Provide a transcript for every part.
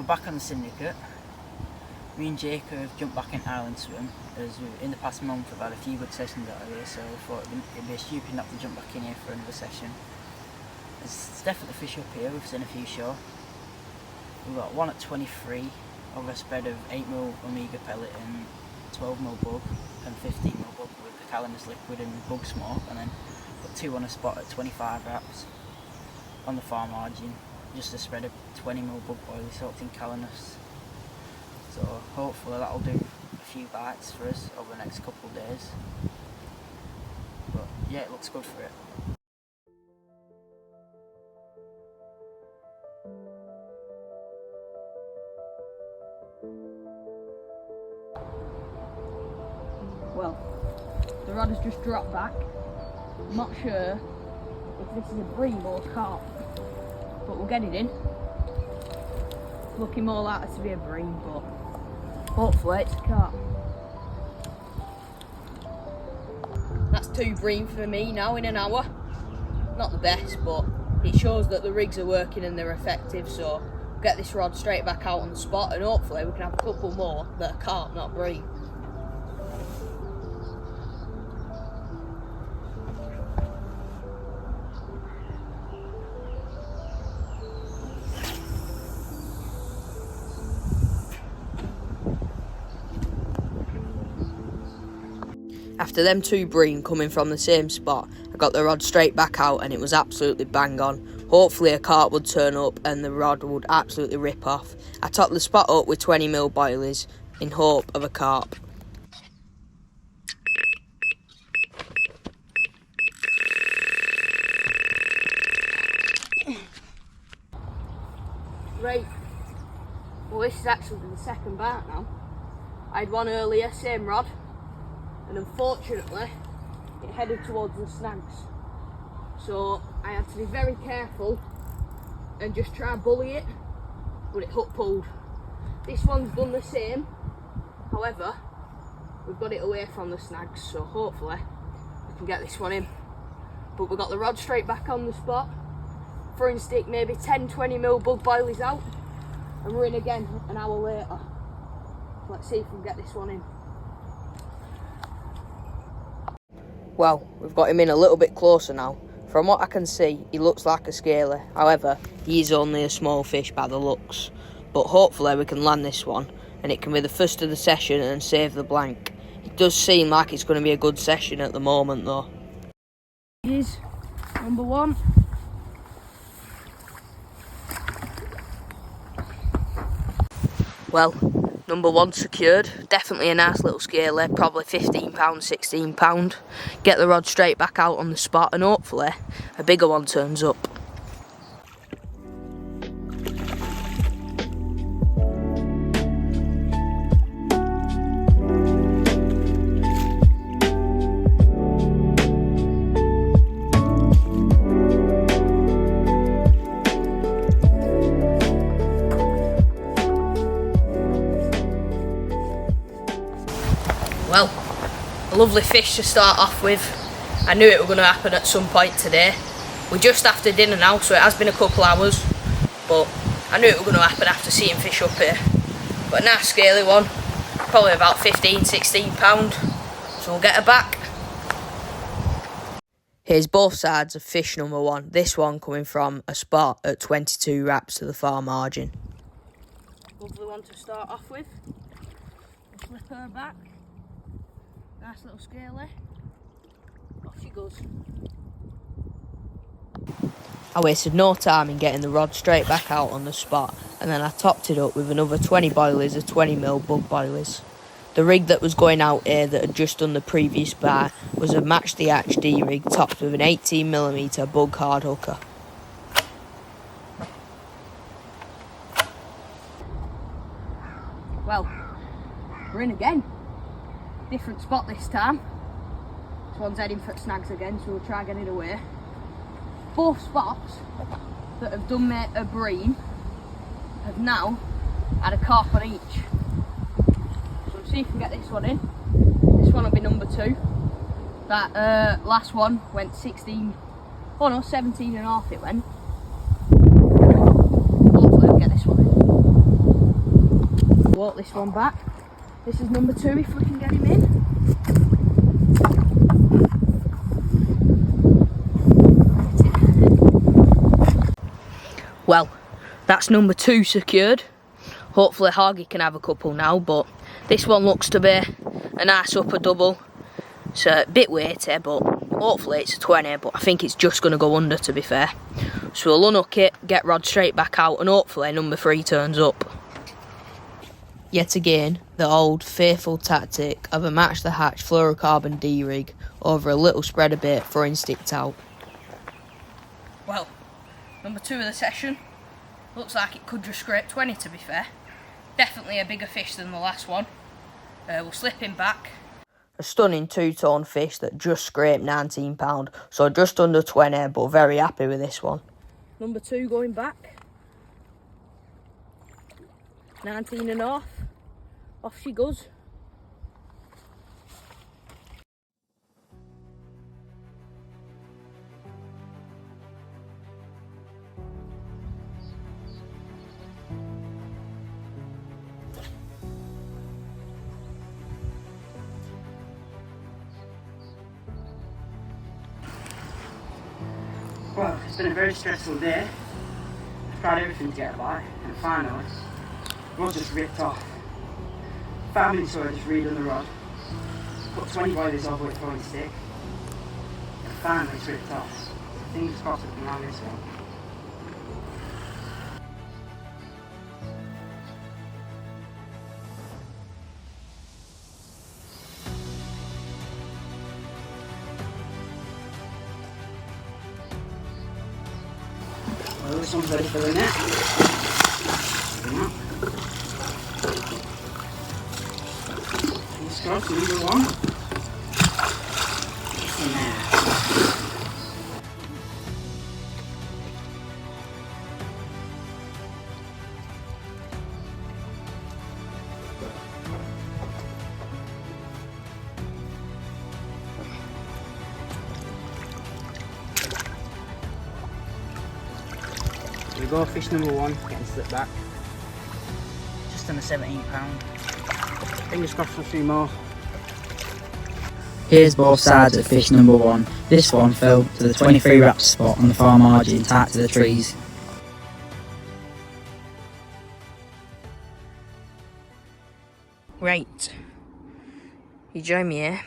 we're back on the syndicate. Me and Jake have jumped back into Island Swim, as in the past month we've had a few good sessions out here, so I thought it'd be stupid not to jump back in here for another session. There's definitely fish up here, we've seen a few shore. We've got one at 23 over a spread of 8mm Omega pellet and 12mm bug and 15mm bug with the calamus liquid and bug smoke, and then got two on a spot at 25 wraps on the far margin, just a spread of 20mm bug boilies soaked in calamus. So hopefully that'll do a few bites for us over the next couple of days. But yeah, it looks good for it. Well, the rod has just dropped back. I'm not sure if this is a bream or a carp, but we'll get it in. It's looking more likely to be a bream, but hopefully it's a carp. That's 2 bream for me now in an hour. Not the best, but it shows that the rigs are working and they're effective, so we'll get this rod straight back out on the spot and hopefully we can have a couple more that are carp, not bream. After them 2 bream coming from the same spot, I got the rod straight back out and it was absolutely bang on. Hopefully a carp would turn up and the rod would absolutely rip off. I topped the spot up with 20mm boilies in hope of a carp. Right, well this is actually the second bite now. I had one earlier, same rod, and unfortunately it headed towards the snags, so I had to be very careful and just try and bully it, but it hook pulled. This one's done the same, however we've got it away from the snags, so hopefully we can get this one in. But we've got the rod straight back on the spot, throwing stick maybe 10-20mm bug boilies out, and we're in again an hour later. Let's see if we can get this one in. Well, we've got him in a little bit closer now. From what I can see, he looks like a scaler. However, he is only a small fish by the looks. But hopefully we can land this one, and it can be the first of the session and save the blank. It does seem like it's going to be a good session at the moment though. Here's number 1. Well, number 1 secured, definitely a nice little scaler, probably £15, £16. Get the rod straight back out on the spot and hopefully a bigger one turns up. Well, a lovely fish to start off with. I knew it was going to happen at some point today. We're just after dinner now, so it has been a couple hours, but I knew it was going to happen after seeing fish up here. But a nice scaly one, probably about £15, so we'll get her back. Here's both sides of fish number 1. This one coming from a spot at 22 wraps to the far margin. Lovely one to start off with. We'll slip her back. Nice little scaly. Off she goes. I wasted no time in getting the rod straight back out on the spot, and then I topped it up with another 20 boilies of 20mm bug boilies. The rig that was going out here that had just done the previous bite was a Match the Hatch D rig topped with an 18mm bug hard hooker. Well, we're in again. Different spot this time. This one's heading for snags again, so we'll try and get it away. Both spots that have done me a bream have now had a carp on each. So we'll see if we can get this one in. This one will be number 2. That last one went 16, oh no, 17 and a half it went. Hopefully we'll get this one in. walk this one back. This is number 2 if we can get him in. Well, that's number 2 secured. Hopefully Hargy can have a couple now, but this one looks to be a nice upper double. It's a bit weighty, but hopefully it's a 20, but I think it's just going to go under, to be fair. So we'll unhook it, get Rod straight back out, and hopefully number 3 turns up. Yet again, the old faithful tactic of a match the hatch fluorocarbon D-rig over a little spreader bait throwing sticked out. Well, number 2 of the session. Looks like it could just scrape 20, to be fair. Definitely a bigger fish than the last one. We'll slip him back. A stunning 2-tone fish that just scraped £19, so just under 20, but very happy with this one. Number 2 going back. 19 and off. Off she goes. Well, it's been a very stressful day. I've tried everything to get by, and finally, the rod just ripped off. 5 minutes ago I just redone the rod, put 20 boilies over with throwing stick, and finally it's ripped off. So fingers crossed we can land this one. Well, this one's ready for the net. Fingers crossed, number 1. It's in there. Here we go, fish number 1, getting slipped back. Just under £17. Fingers crossed for a few more. Here's both sides of fish number 1. This one fell to the 23 raptor spot on the far margin, tight to the trees. Right, you join me here.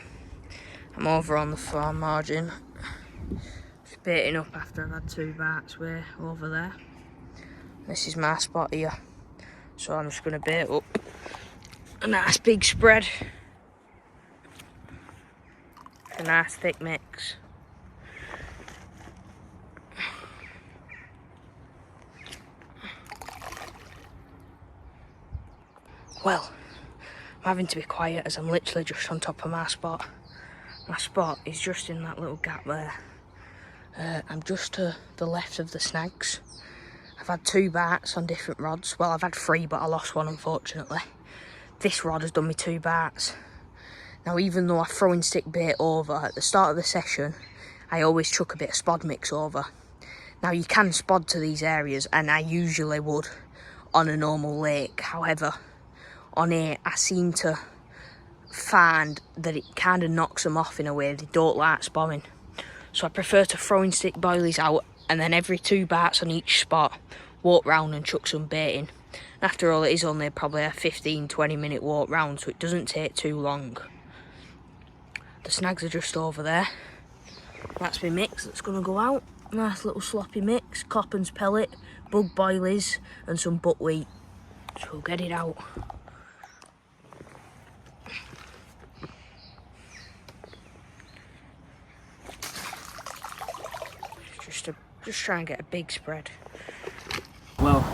I'm over on the far margin. Just baiting up after I've had 2 bites way over there. This is my spot here. So I'm just going to bait up a nice big spread. A nice thick mix. Well, I'm having to be quiet as I'm literally just on top of my spot. My spot is just in that little gap there. I'm just to the left of the snags. I've had 2 bites on different rods. Well, I've had 3, but I lost one, unfortunately. This rod has done me 2 bites. Now, even though I throw in stick bait over, at the start of the session, I always chuck a bit of spod mix over. Now, you can spod to these areas, and I usually would on a normal lake. However, on here, I seem to find that it kind of knocks them off in a way. They don't like spodding. So I prefer to throw in stick boilies out, and then every 2 bites on each spot, walk round and chuck some bait in. After all, it is only probably a 15-20 minute walk round, so it doesn't take too long. The snags are just over there. That's my mix that's going to go out. Nice little sloppy mix, Coppens pellet, bug boilies and some buckwheat. So we'll get it out. Just try and get a big spread. Well,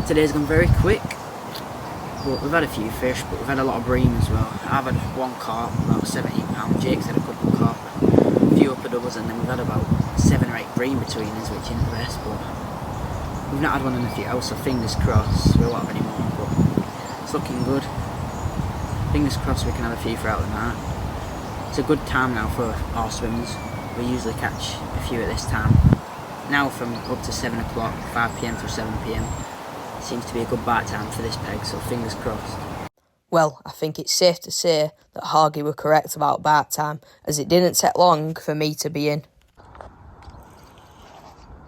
today's gone very quick, but we've had a few fish, but we've had a lot of bream as well. I've had 1 carp, about £17. Jake's had a couple of carp, a few upper doubles, and then we've had about 7 or 8 bream between us, which isn't the best, but we've not had one in a few hours, so fingers crossed we won't have any more, but it's looking good. Fingers crossed we can have a few throughout the night. It's a good time now for our swims. We usually catch a few at this time. Now from up to 7 o'clock, 5 PM till 7 PM. seems to be a good bite time for this peg, so fingers crossed. Well, I think it's safe to say that Hargy were correct about bite time, as it didn't take long for me to be in.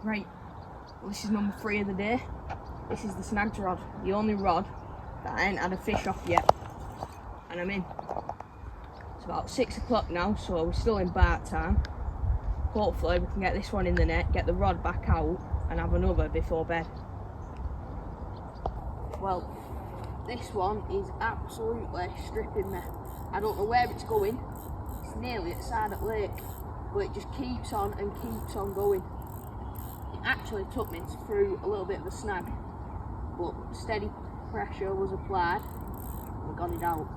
Right, well, this is number 3 of the day. This is the snagged rod, the only rod that I ain't had a fish off yet. And I'm in. It's about 6 o'clock now, so we're still in bite time. Hopefully we can get this one in the net, get the rod back out, and have another before bed. Well, this one is absolutely stripping me. I don't know where it's going. It's nearly at the side of the lake, but it just keeps on and keeps on going. It actually took me through a little bit of a snag, but steady pressure was applied and we got it out.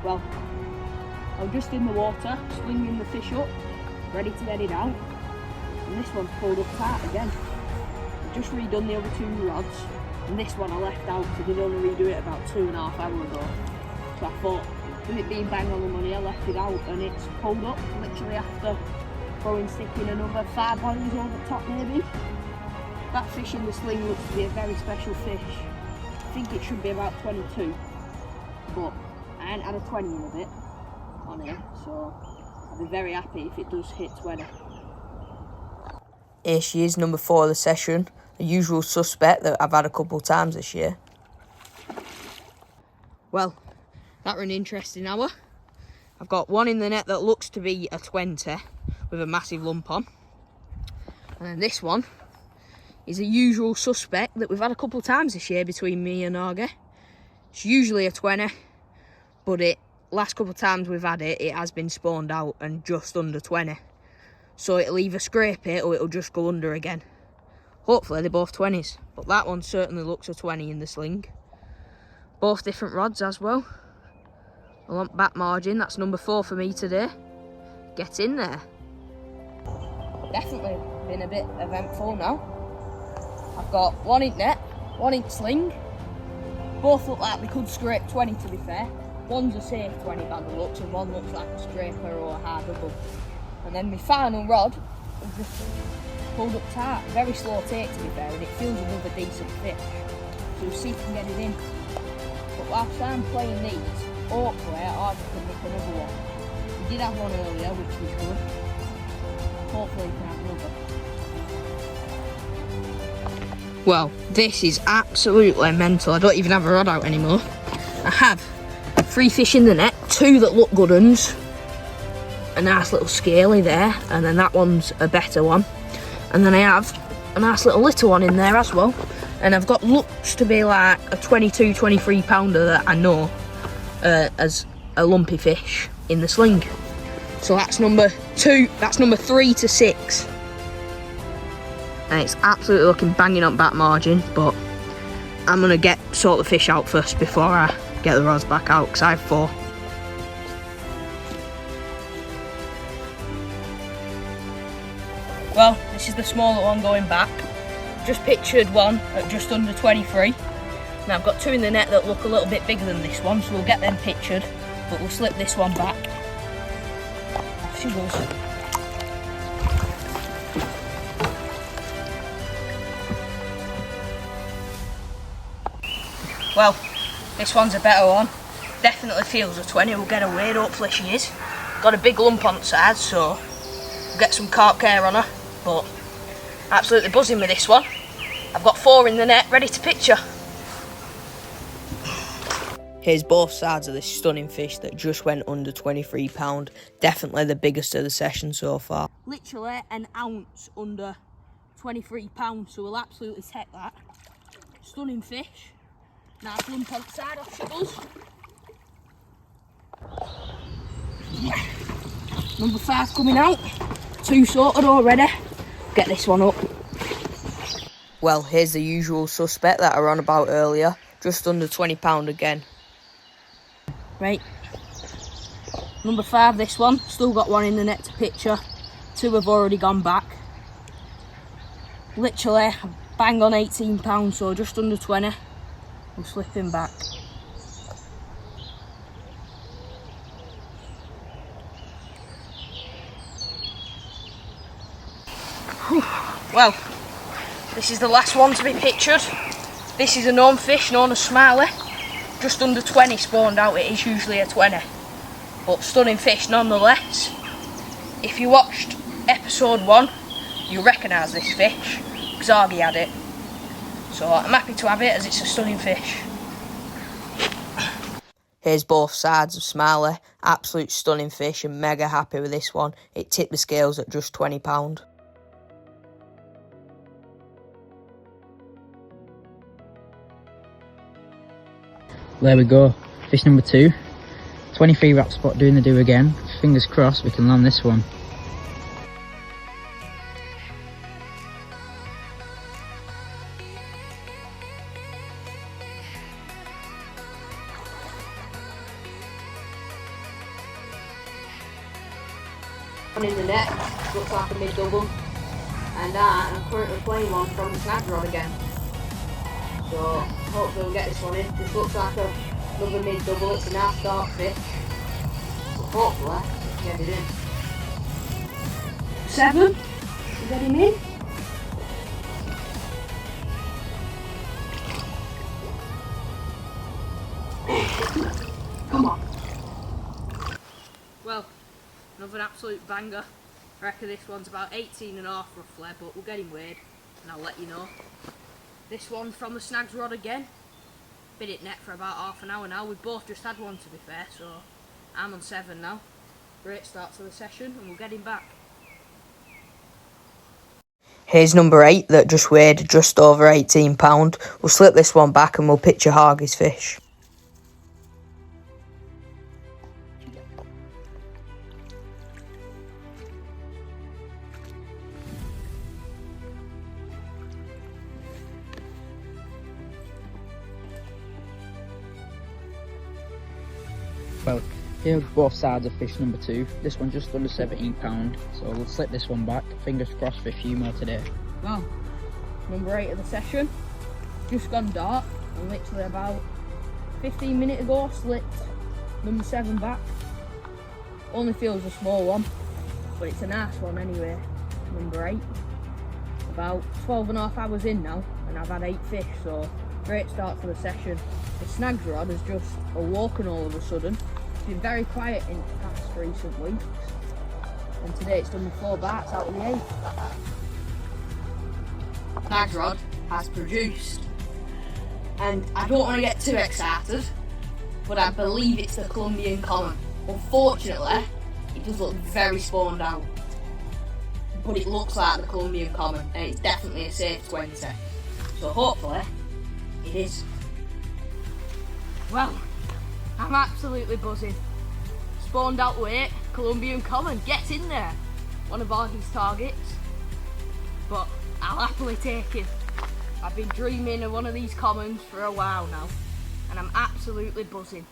Well, I was just in the water, slinging the fish up, ready to get it out, and this one's pulled up tight again. I've just redone the other 2 rods, and this one I left out because I did only redo it about 2.5 hours ago. So I thought, with it being bang on the money, I left it out, and it's pulled up literally after sticking another 5 bodies over the top maybe. That fish in the sling looks to be a very special fish. I think it should be about 22, but I ain't had a 20 in a bit on here, so I'll be very happy if it does hit 20. Here she is, number 4 of the session, a usual suspect that I've had a couple of times this year. Well, that were an interesting hour. I've got one in the net that looks to be a 20 with a massive lump on. And then this one is a usual suspect that we've had a couple of times this year between me and Argy. It's usually a 20, but last couple of times we've had it, it has been spawned out and just under 20. So it'll either scrape it or it'll just go under again. Hopefully they're both 20s, but that one certainly looks a 20 in the sling. Both different rods as well. I want back margin, that's number 4 for me today. Get in there. Definitely been a bit eventful now. I've got 1 in net, 1 in sling. Both look like they could scrape 20 to be fair. One's a safe 20 by the looks and one looks like a scraper or a hard double. And then my final rod is just pulled up tight. Very slow take to be fair, and it feels another decent fish. So we'll see if we can get it in. But whilst I'm playing these, hopefully I can nick another one. We did have one earlier, which was good. Hopefully we can have another. Well, this is absolutely mental. I don't even have a rod out anymore. I have 3 fish in the net, 2 that look good uns. A nice little scaly there, and then that one's a better one. And then I have a nice little one in there as well. And I've got looks to be like a 22, 23 pounder that I know as a lumpy fish in the sling. So that's number 3 to 6. And it's absolutely looking banging up back margin, but I'm going to sort the fish out first before I get the rods back out, because I have 4. Well, this is the smaller one going back. Just pictured one at just under 23. Now I've got 2 in the net that look a little bit bigger than this one, so we'll get them pictured, but we'll slip this one back. Off she goes. Well, this one's a better one. Definitely feels a 20, we'll get her weighed, hopefully she is. Got a big lump on the side, so we'll get some carp care on her, but absolutely buzzing with this one. I've got 4 in the net, ready to picture. Here's both sides of this stunning fish that just went under 23 pound. Definitely the biggest of the session so far. Literally an ounce under 23 pounds, so we'll absolutely take that. Stunning fish. Nice lump on the side, off she goes. Number 5 coming out. 2 sorted already. Get this one up. Well, here's the usual suspect that I ran about earlier. just under £20 again. Right. Number 5, this one. Still got one in the net to picture. 2 have already gone back. Literally, bang on £18, so just under 20. I'm slipping back. Well, this is the last one to be pictured. This is a known fish known as Smiley. Just under 20 spawned out. It is usually a 20. But stunning fish nonetheless. If you watched episode 1, you recognise this fish, because Argy had it. So I'm happy to have it as it's a stunning fish. Here's both sides of Smiley. Absolute stunning fish and mega happy with this one. It tipped the scales at just £20. There we go, fish number 2. 23 wrap spot doing the do again. Fingers crossed we can land this one. One in the net, looks like a mid-double. And I'm currently playing one from the snag rod again. So hopefully we'll get this one in. This looks like another mid-double. It's a nice dark fish. But hopefully get it in. 7. You get him in? Come on. Well, another absolute banger. I reckon this one's about 18.5 roughly, but we'll get him weighed and I'll let you know. This one from the snags rod again. Been at net for about half an hour now. We've both just had one to be fair, so I'm on 7 now. Great start to the session and we'll get him back. Here's number 8 that just weighed just over £18. We'll slip this one back and we'll picture Hargey's fish. Well, here are both sides of fish number 2. This one just under £17, so we'll slip this one back. Fingers crossed for a few more today. Well, number 8 of the session. Just gone dark and literally about 15 minutes ago slipped number 7 back. Only feels a small one, but it's a nice one anyway. Number 8. About 12.5 hours in now and I've had 8 fish, so great start to the session. The snags rod has just awoken all of a sudden. It's been very quiet in the past recent weeks. And today it's done 4 bites out of the 8. Snags rod has produced. And I don't want to get too excited, but I believe it's the Colombian common. Unfortunately, it does look very spawned out. But it looks like the Colombian common and it's definitely a safe 20. So hopefully, it is. Well, I'm absolutely buzzing. Spawned out weight, Colombian common, get in there. One of Argy's targets. But I'll happily take him. I've been dreaming of one of these commons for a while now. And I'm absolutely buzzing.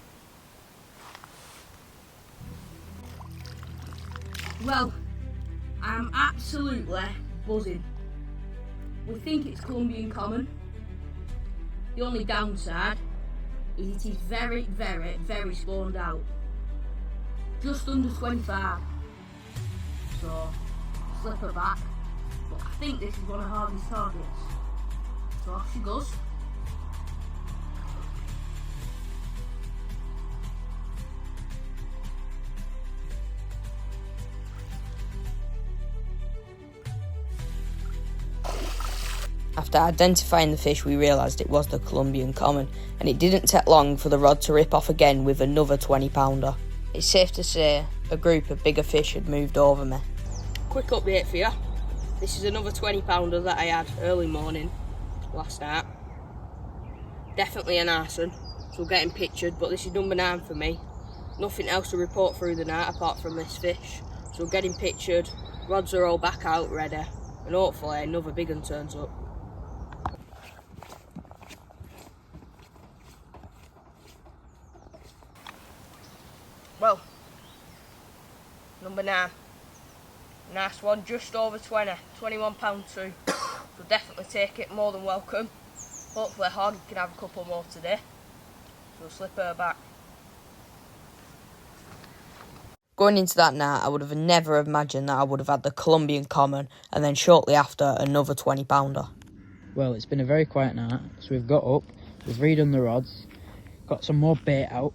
Well, I'm absolutely buzzing. We think it's Colombian common. The only downside is it is very, very, very spawned out. Just under 25. So, slip her back. But I think this is one of Harvey's targets. So off she goes. After identifying the fish, we realised it was the Colombian common, and it didn't take long for the rod to rip off again with another 20-pounder. It's safe to say a group of bigger fish had moved over me. Quick update for you. This is another 20-pounder that I had early morning last night. Definitely a nice one, so we'll get him pictured, but this is number 9 for me. Nothing else to report through the night apart from this fish. So we'll get him pictured, rods are all back out ready, and hopefully another big one turns up. number 9. Nice one, just over 20, £21 too. So definitely take it, more than welcome. Hopefully Hoggy can have a couple more today. So we'll slip her back. Going into that night, I would have never imagined that I would have had the Colombian common and then shortly after another 20 pounder. Well, it's been a very quiet night, so we've got up, we've redone the rods, got some more bait out.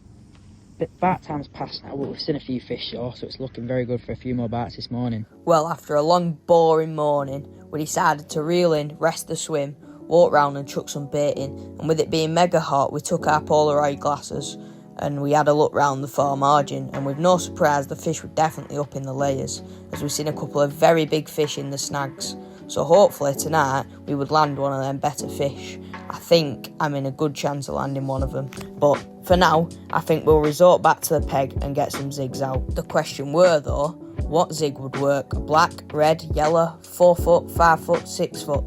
Bite time's passed now, but we've seen a few fish shore, so it's looking very good for a few more bites this morning. Well, after a long, boring morning, we decided to reel in, rest the swim, walk round and chuck some bait in, and with it being mega hot, we took our Polaroid glasses and we had a look round the far margin, and with no surprise the fish were definitely up in the layers, as we've seen a couple of very big fish in the snags. So hopefully tonight we would land one of them better fish. I think I'm in a good chance of landing one of them, but for now I think we'll resort back to the peg and get some zigs out. The question were though, what zig would work? Black, red, yellow, 4 foot, 5 foot, 6 foot?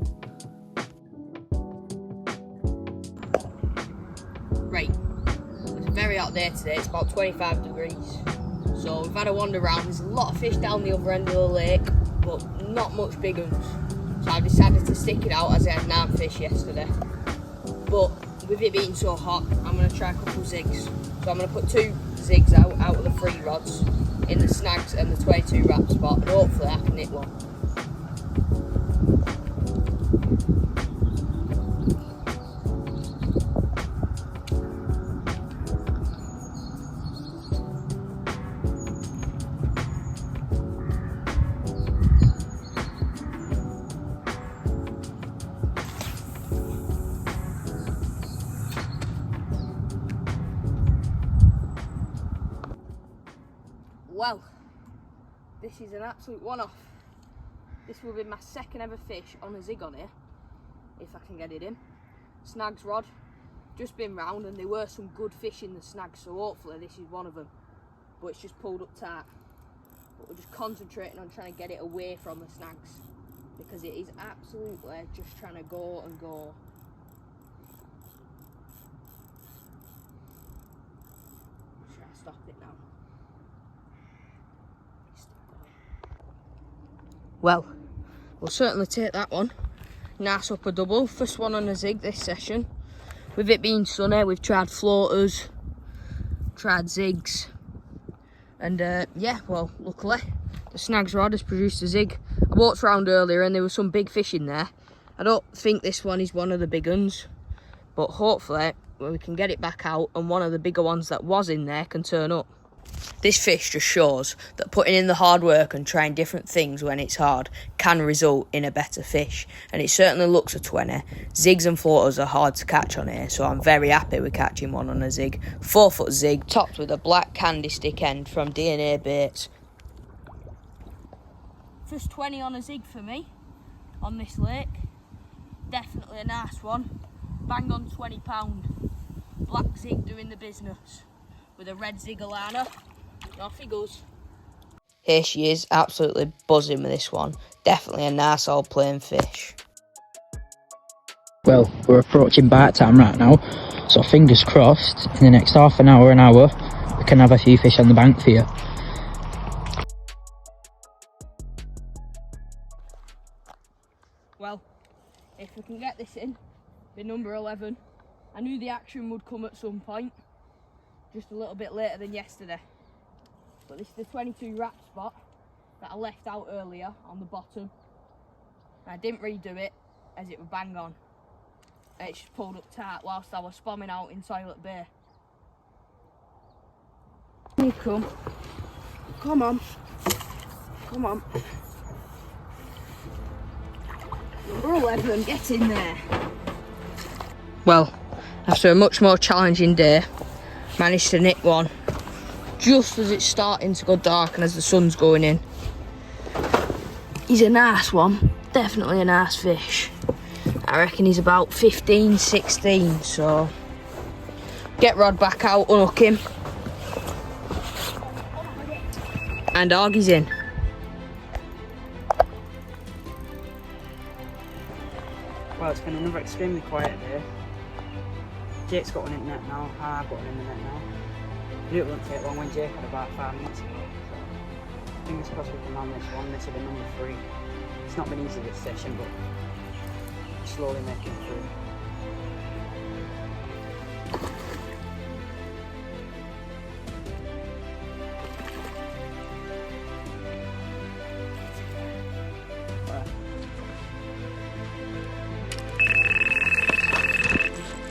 Right, it's a very hot day today, it's about 25 degrees. So we've had a wander around, there's a lot of fish down the other end of the lake, but not much big ones. So I've decided to stick it out as I had 9 fish yesterday. But with it being so hot, I'm going to try a couple of zigs. So I'm going to put 2 zigs out of the 3 rods in the snags and the 22 wrap spot, and hopefully I can hit one. Well, this is an absolute one-off. This will be my second ever fish on a zig on here, if I can get it in. Snags rod, just been round and there were some good fish in the snags, so hopefully this is one of them. But it's just pulled up tight. But we're just concentrating on trying to get it away from the snags, because it is absolutely just trying to go and go. Should I stop it now? Well, we'll certainly take that one. Nice upper double, first one on a zig this session. With it being sunny, we've tried floaters, tried zigs, and yeah, well, luckily the snags rod has produced a zig. I walked around earlier and there was some big fish in there. I don't think this one is one of the big ones, but hopefully we can get it back out and one of the bigger ones that was in there can turn up. This fish just shows that putting in the hard work and trying different things when it's hard can result in a better fish, and it certainly looks a 20. Zigs and floaters are hard to catch on here, so I'm very happy with catching one on a zig. 4 foot zig, topped with a black candy stick end from DNA Baits. First 20 on a zig for me on this lake. Definitely a nice one. Bang on £20. Black zig doing the business with a red zigger liner. Off he goes. Here she is, absolutely buzzing with this one. Definitely a nice old plain fish. Well, we're approaching bite time right now, so fingers crossed in the next half an hour, we can have a few fish on the bank for you. Well, if we can get this in, be number 11. I knew the action would come at some point, just a little bit later than yesterday. But this is the 22 wrap spot that I left out earlier on the bottom. And I didn't redo it as it was bang on. And it just pulled up tight whilst I was spomming out in Toilet Bay. Here you come. Come on. Come on. Number 11, get in there. Well, after a much more challenging day, managed to nick one just as it's starting to go dark and as the sun's going in. He's a nice one, definitely a nice fish. I reckon he's about 15, 16, so get rod back out, unhook him, and Augie's in. Well, it's been another extremely quiet day. Jake's got one in the net now, I've got one in the net now. I knew it wouldn't take long when Jake had about 5 minutes ago. Fingers crossed we can land this one. This will be number 3. It's not been easy this session, but slowly making it through.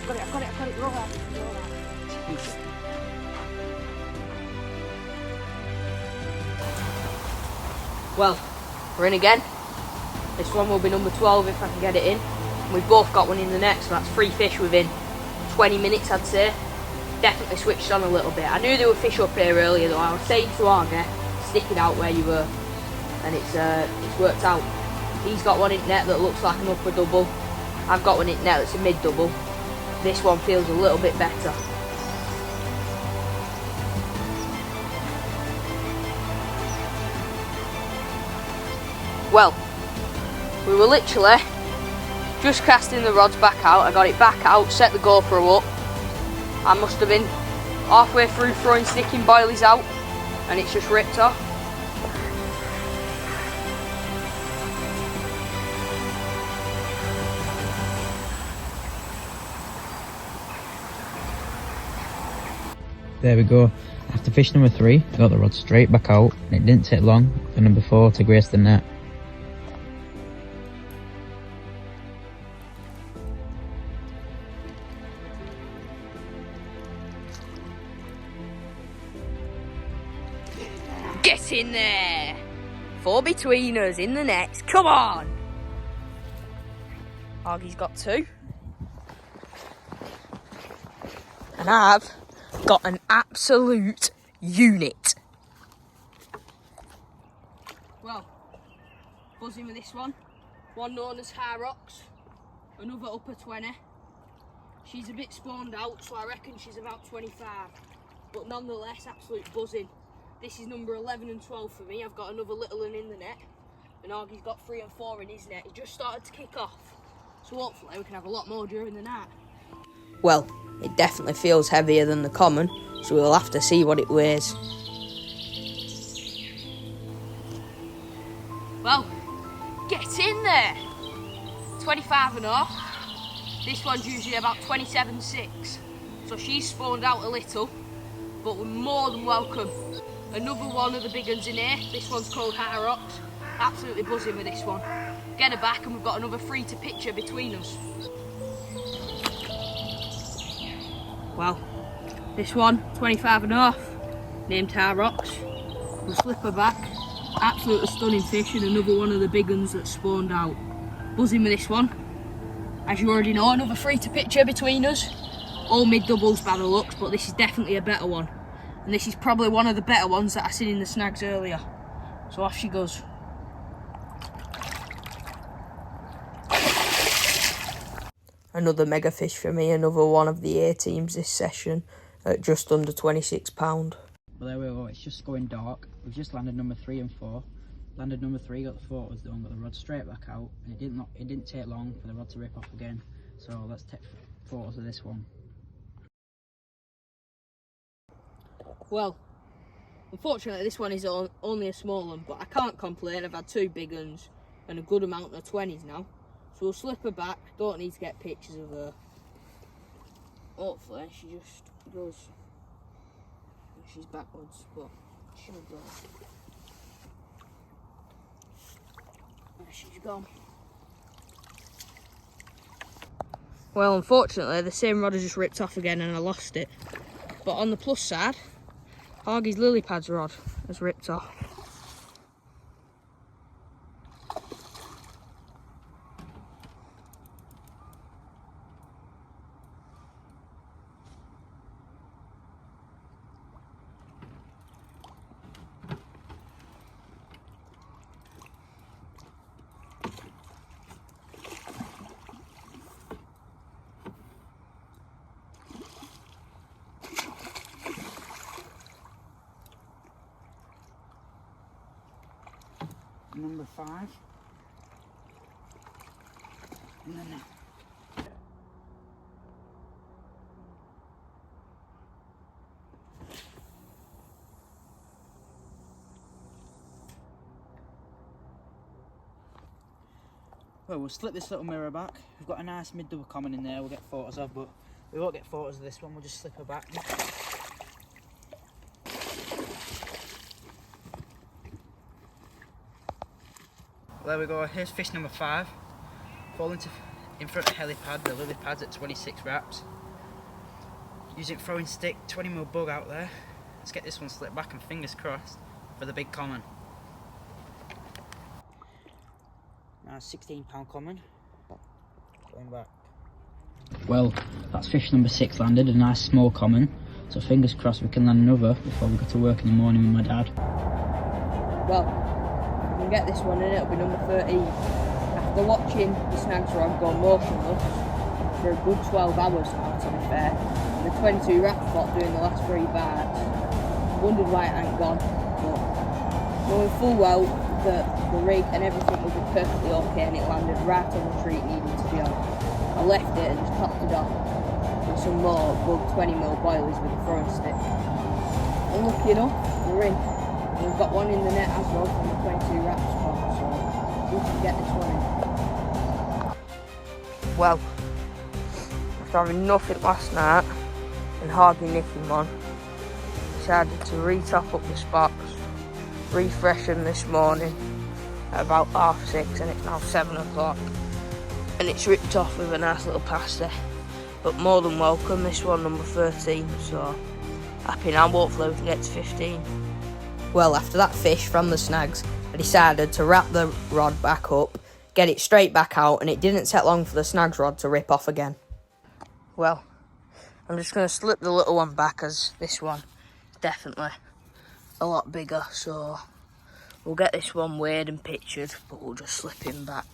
I've got it, roll out. Well, we're in again. This one will be number 12 if I can get it in. We've both got one in the net, so that's 3 fish within 20 minutes, I'd say. Definitely switched on a little bit. I knew there were fish up here earlier though. I was saying to Arga, stick it out where you were, and it's worked out. He's got one in net that looks like an upper double. I've got one in net that's a mid double. This one feels a little bit better. Well, we were literally just casting the rods back out. I got it back out, set the GoPro up. I must have been halfway through throwing sticking boilies out and it's just ripped off. There we go. After fish number 3, I got the rod straight back out, and it didn't take long for number 4 to grace the net. Get in there! 4 between us in the nets, come on! Argy's got 2. And I've got an absolute unit. Well, buzzing with this one. One known as High Rocks, another upper 20. She's a bit spawned out, so I reckon she's about 25. But nonetheless, absolute buzzing. This is number 11 and 12 for me. I've got another little one in the net. And Argy's got 3 and 4 in his net. He just started to kick off. So hopefully we can have a lot more during the night. Well, it definitely feels heavier than the common, so we'll have to see what it weighs. Well, get in there! 25 and a half. This one's usually about 27.6. So she's spawned out a little, but we're more than welcome. Another one of the big ones in here. This one's called High Rocks. Absolutely buzzing with this one. Get her back and we've got another 3 to picture between us. Well, this one, 25 and a half, named High Rocks. We'll slip her back. Absolutely stunning fish, and another one of the big ones that spawned out. Buzzing with this one. As you already know, another 3 to picture between us. All mid doubles by the looks, but this is definitely a better one. And this is probably one of the better ones that I seen in the snags earlier. So off she goes. Another mega fish for me, another one of the A teams this session at just under £26. Well, there we go, it's just going dark. We've just landed number 3 and 4. Landed number 3, got the photos done, got the rod straight back out, and it didn't take long for the rod to rip off again. So let's take photos of this one. Well, unfortunately this one is only a small one, but I can't complain. I've had 2 big ones and a good amount of 20s now. So we'll slip her back. Don't need to get pictures of her. Hopefully she just goes. She's backwards, but she'll go. There she's gone. Well, unfortunately the same rod has just ripped off again and I lost it. But on the plus side, Argy's lily pads rod has ripped off. Number 5. And then Well, we'll slip this little mirror back. We've got a nice mid-double common in there we'll get photos of, but we won't get photos of this one, we'll just slip her back. Well, there we go, here's fish number 5. Falling in front of helipad, the lily pad's at 26 wraps. Using throwing stick, 20mm bug out there. Let's get this one slipped back and fingers crossed for the big common. Now £16 common. Going back. Well, that's fish number 6 landed, a nice small common. So fingers crossed we can land another before we go to work in the morning with my dad. Well, we can get this one in, it'll be number 13. After watching the snags rod go motionless for a good 12 hours now, to be fair, and the 22 wrap spot doing the last 3 bites, wondered why it ain't gone, but knowing full well that the rig and everything will be perfectly okay and it landed right on the tree it needed to be on, I left it and just topped it off with some more bug 20mm boilies with a throwing stick. And lucky enough, we're in. And we've got one in the net as well from the 22 wrap spot, so we can get this one in. Well, after having nothing last night and hardly nicking one, decided to re-top up the spots, refresh them this morning at about 6:30, and it's now 7 o'clock. And it's ripped off with a nice little pasty. But more than welcome, this one number 13, so happy now, hopefully we can get to 15. Well, after that fish from the snags, I decided to wrap the rod back up, get it straight back out, and it didn't take long for the snags rod to rip off again. Well, I'm just going to slip the little one back, as this one is definitely a lot bigger, so we'll get this one weighed and pictured, but we'll just slip him back.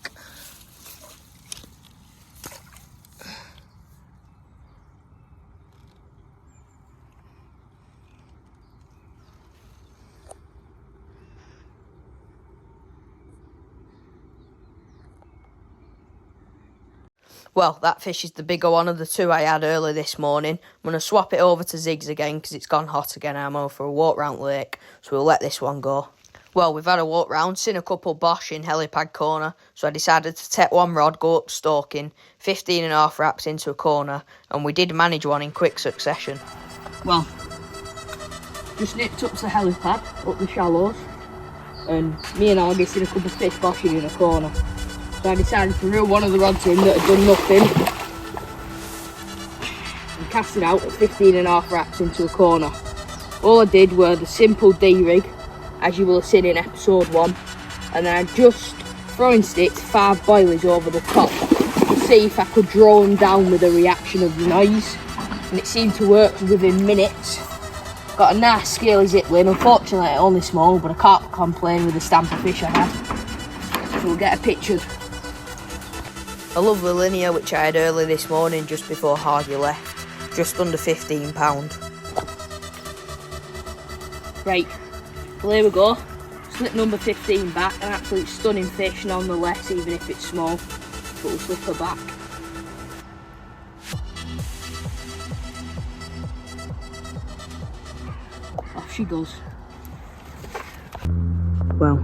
Well, that fish is the bigger one of the 2 I had early this morning. I'm going to swap it over to Zigs again because it's gone hot again. I'm over for a walk round the lake, so we'll let this one go. Well, we've had a walk round, seen a couple bosh in helipad corner, so I decided to take one rod, go up stalking, 15.5 wraps into a corner, and we did manage one in quick succession. Well, just nipped up to the helipad, up the shallows, and me and Argie seen a couple of fish boshing in a corner. So I decided to reel one of the rods in that had done nothing and cast it out at 15.5 wraps into a corner. All I did were the simple D-rig, as you will have seen in episode 1, and then I just throwing sticked 5 boilies over the top to see if I could draw them down with a reaction of the noise, and it seemed to work within minutes. Got a nice scaly zipline, unfortunately only small, but I can't complain with the stamp of fish I had. So we'll get a picture. A lovely linear which I had early this morning just before Hardy left, just under £15. Right, well here we go, slip number 15 back, an absolute stunning fish nonetheless, even if it's small, but we'll slip her back. Off she goes. Well,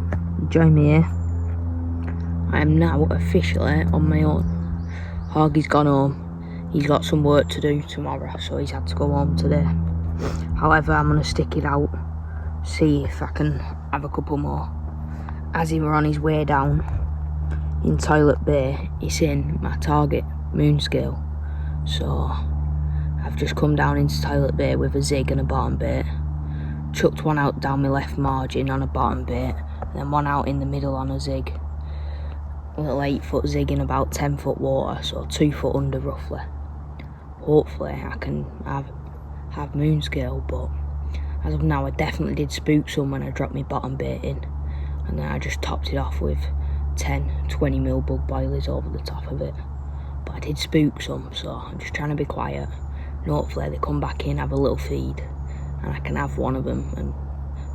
join me here. I am now officially on my own. Hargy's gone home. He's got some work to do tomorrow, so he's had to go home today. However, I'm going to stick it out, see if I can have a couple more. As he were on his way down in Toilet Bay, he's in my target moon scale. So I've just come down into Toilet Bay with a zig and a bottom bait. Chucked one out down my left margin on a bottom bait, and then one out in the middle on a zig. A little 8-foot zig in about 10-foot water, so 2 foot under roughly. Hopefully I can have moon scale, but as of now I definitely did spook some when I dropped my bottom bait in, and then I just topped it off with 10-20mm bug boilies over the top of it. But I did spook some, so I'm just trying to be quiet, and hopefully they come back in, have a little feed, and I can have one of them and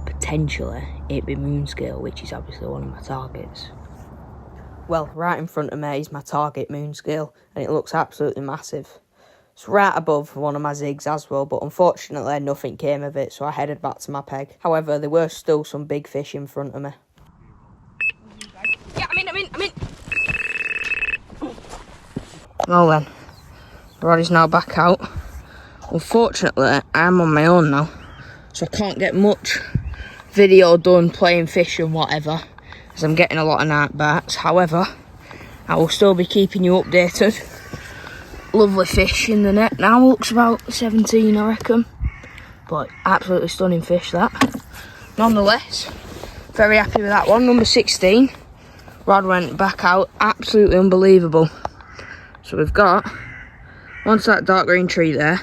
potentially it be moon scale, which is obviously one of my targets. Well, right in front of me is my target moon scale, and it looks absolutely massive. It's right above one of my zigs as well, but unfortunately nothing came of it, so I headed back to my peg. However, there were still some big fish in front of me. Yeah, I'm in. Well then, the rod is now back out. Unfortunately, I'm on my own now, so I can't get much video done playing fish and whatever, as I'm getting a lot of night bites. However, I will still be keeping you updated. Lovely fish in the net now, looks about 17 I reckon, but absolutely stunning fish that. Nonetheless, very happy with that one. Number 16, rod went back out, absolutely unbelievable. So we've got one to that dark green tree there,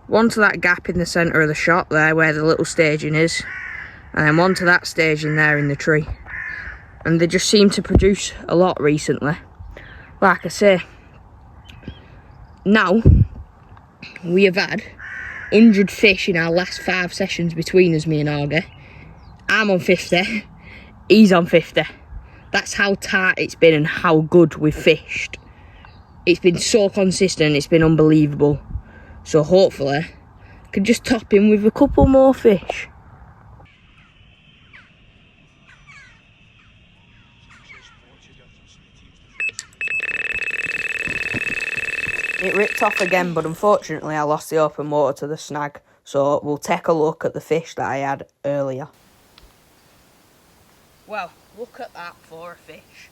one to that gap in the centre of the shot there where the little staging is, and then one to that staging there in the tree. And they just seem to produce a lot recently. Like I say, now we have had 100 fish in our last 5 sessions between us, me and Argie. I'm on 50, he's on 50. That's how tight it's been and how good we've fished. It's been so consistent, it's been unbelievable. So hopefully, I can just top him with a couple more fish. It ripped off again, but unfortunately I lost the open water to the snag. So we'll take a look at the fish that I had earlier. Well, look at that for a fish.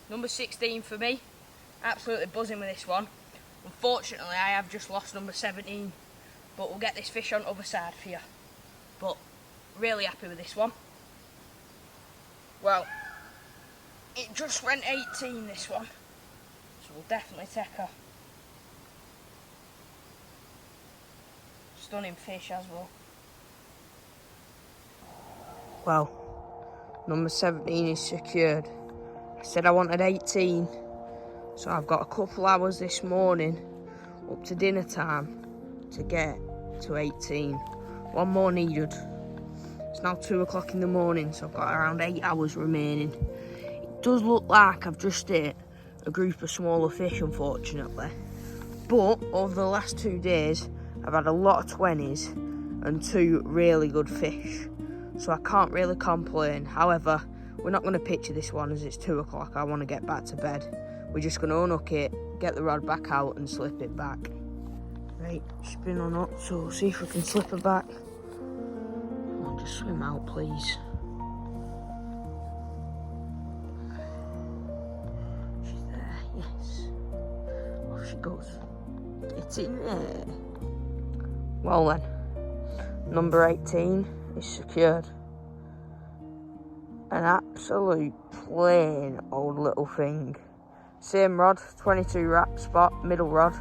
Number 16 for me. Absolutely buzzing with this one. Unfortunately, I have just lost number 17. But we'll get this fish on the other side for you. But really happy with this one. Well, it just went 18 this one. So we'll definitely take a stunning fish as well. Well, number 17 is secured. I said I wanted 18, so I've got a couple hours this morning up to dinner time to get to 18. One more needed. It's now 2 o'clock in the morning, so I've got around 8 hours remaining. It does look like I've just hit a group of smaller fish, unfortunately, but over the last 2 days I've had a lot of 20s and 2 really good fish, so I can't really complain. However, we're not going to picture this one as it's 2 o'clock. I want to get back to bed. We're just going to unhook it, get the rod back out and slip it back. Right, spin on up, so we'll see if we can slip her back. Come on, just swim out, please. She's there, yes. Off she goes. It's in there. Well then, number 18 is secured. An absolute plain old little thing. Same rod, 22 wrap spot, middle rod.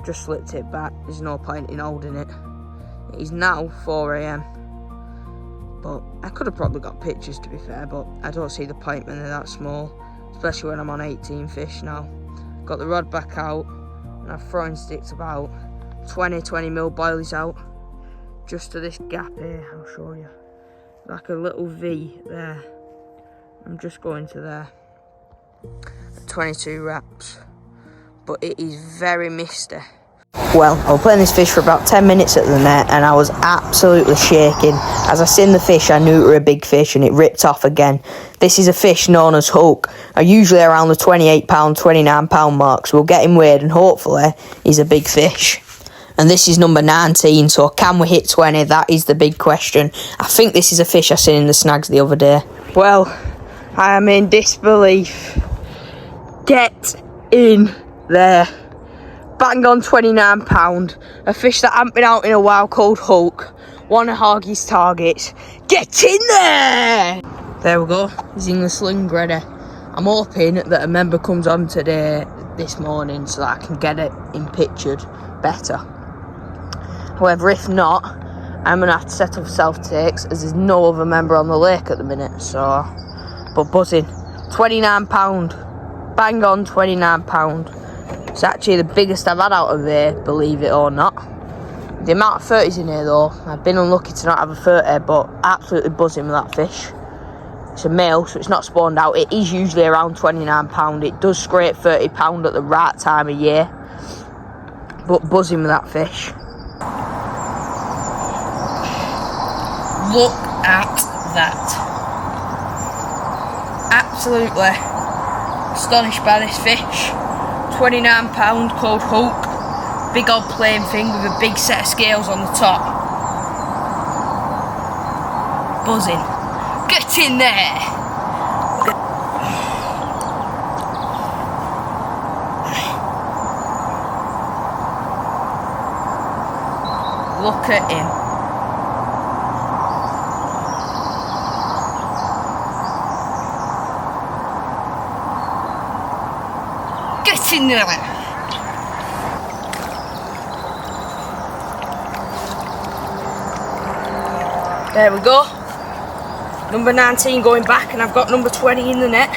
Just slipped it back, there's no point in holding it. It is now 4 AM. But I could have probably got pictures, to be fair, but I don't see the point when they're that small, especially when I'm on 18 fish now. Got the rod back out, and I've thrown sticks about 20 mil boilies out, just to this gap here. I'll show you, like a little V there. I'm just going to there, 22 wraps, but it is very misty. Well, I was playing this fish for about 10 minutes at the net and I was absolutely shaking. As I seen the fish, I knew it were a big fish and it ripped off again. This is a fish known as Hulk, are usually around the 28 pound, 29 pound mark, so we'll get him weighed and hopefully he's a big fish. And this is number 19, so can we hit 20? That is the big question. I think this is a fish I seen in the snags the other day. Well, I am in disbelief. Get in there. Bang on £29. A fish that hasn't been out in a while called Hulk. One of Hargey's targets. Get in there! There we go. He's in the sling ready. I'm hoping that a member comes on this morning so that I can get it in pictured better. However, if not, I'm going to have to set up self-takes as there's no other member on the lake at the minute. So, but buzzing. £29. Bang on £29. It's actually the biggest I've had out of here, believe it or not. The amount of 30s in here though, I've been unlucky to not have a 30, but absolutely buzzing with that fish. It's a male, so it's not spawned out. It is usually around £29. It does scrape £30 at the right time of year. But buzzing with that fish. Look at that. Absolutely astonished by this fish. £29 called Hulk. Big old plain thing with a big set of scales on the top. Buzzing. Get in there! Look at him. Get in there! There we go. Number 19 going back, and I've got number 20 in the net.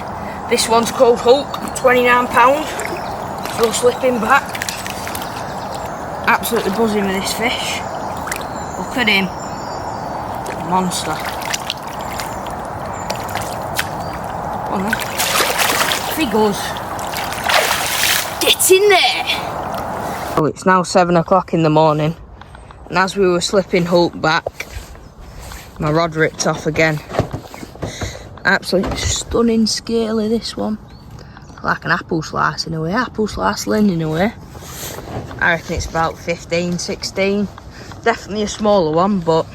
This one's called Hulk, £29. Still slipping back. Absolutely buzzing with this fish. Look at him. Monster. Come on then. Off he goes. Get in there! Well, it's now 7 o'clock in the morning, and as we were slipping Hulk back, my rod ripped off again. Absolutely stunning scale of this one. Like an apple slice in a way. Apple slice Lynn in a way. I reckon it's about 15, 16. Definitely a smaller one, but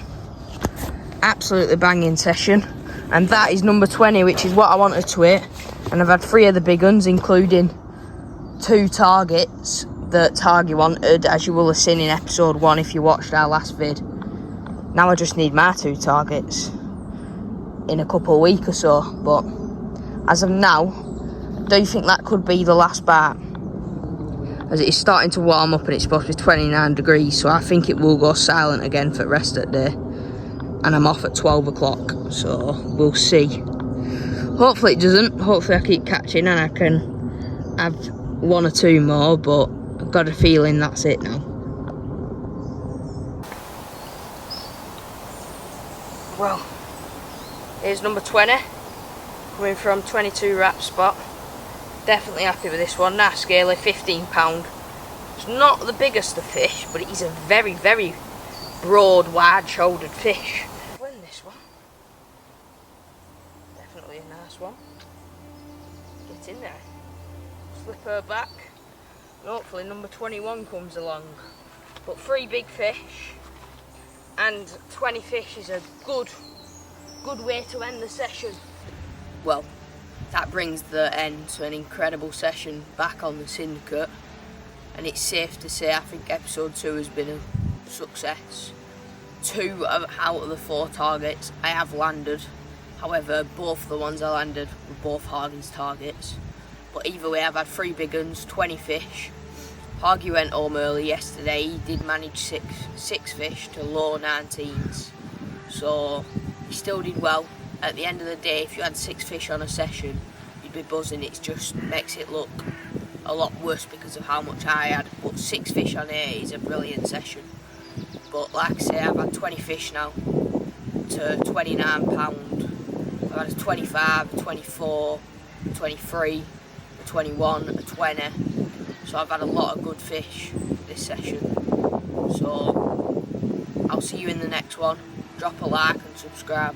absolutely banging session. And that is number 20, which is what I wanted to hit. And I've had 3 of the big ones, including 2 targets that Targy wanted, as you will have seen in episode 1 if you watched our last vid. Now I just need my 2 targets in a couple of weeks or so, but as of now, I do think that could be the last bat, as it is starting to warm up and it's supposed to be 29 degrees, so I think it will go silent again for the rest of the day, and I'm off at 12 o'clock, so we'll see. Hopefully it doesn't, hopefully I keep catching and I can have 1 or 2 more, but I've got a feeling that's it now. Well, here's number 20, coming from 22 wrap spot. Definitely happy with this one. Nice scaly, £15. It's not the biggest of fish, but it is a very, very broad, wide-shouldered fish. Win this one. Definitely a nice one. Get in there. Slip her back. And hopefully number 21 comes along. But 3 big fish. And 20 fish is a good way to end the session. Well, that brings the end to an incredible session back on the syndicate, and it's safe to say I think episode 2 has been a success. 2 out of the 4 targets I have landed. However, both of the ones I landed were both Hardy's targets. But either way, I've had 3 big ones, 20 fish. Hargy went home early yesterday. He did manage six fish to low 19s, so he still did well. At the end of the day, if you had 6 fish on a session, you'd be buzzing. It just makes it look a lot worse because of how much I had, but 6 fish on 8 is a brilliant session. But like I say, I've had 20 fish now to £29. I've had a 25, a 24, a 23, a 21, a 20. So I've had a lot of good fish this session. So I'll see you in the next one. Drop a like and subscribe.